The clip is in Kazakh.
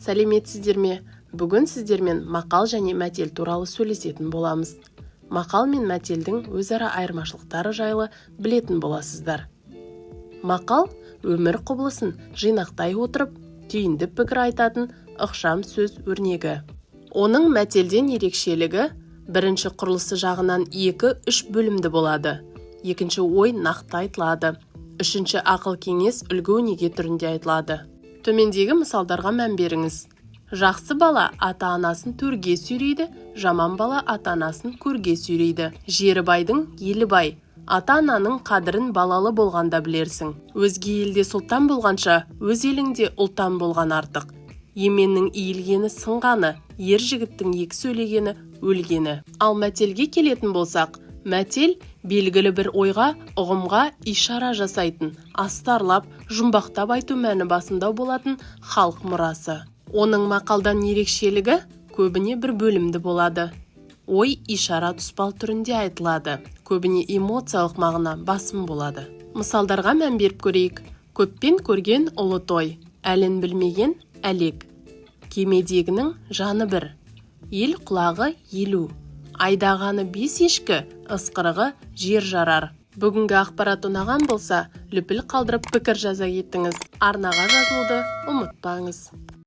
Сәлеметсіздер ме? Бүгін сіздермен мақал және мәтел туралы сөйлесетін боламыз. Мақал мен мәтелдің өзара айырмашылықтары жайлы білетін боласыздар. Мақал өмір құбылысын жинақтай отырып, түйінді пікір айтатын ықшам сөз өрнегі. Оның мәтелден ерекшелігі бірінші құрылысы жағынан 2-3 бөлімді болады. Екінші ой нақты айтылады. Үшінші ақыл кеңес үлгі-өнеге түрінде айтылады. Төмендегі мысалдарға мән беріңіз. Жақсы бала ата-анасын төрге сүйрейді, жаман бала ата-анасын көрге сүйрейді. Жері байдың елі бай. Ата-ананың қадірін балалы болғанда білерсің. Өзге елде сұлтан болғанша, өз еліңде ұлтан болған артық. Еменнің иілгені сынғаны, ер жігіттің екі сөйлегені өлгені. Ал мәтелге келетін болсақ, мәтел белгілі бір ойға, ұғымға ишара жасайтын, астарлап, жұмбақтап айту мәні басында болатын халық мұрасы. Оның мақалдан ерекшелігі көбіне бір бөлімді болады. Ой ишара тұспал түрінде айтылады. Көбіне эмоциялық мағына басым болады. Мысалдарға мән беріп көрейік. Көппен көрген ұлы той, әлін білмеген әлек. Кемедегінің жаны бір, ел құлағы елу. Айдағаны 5 ешкі, ысқырығы жер жарар. Бүгінгі ақпарат ұнаған болса, лүпіл қалдырып пікір жаза кеттіңіз. Арнаға жазылуды ұмытпаңыз.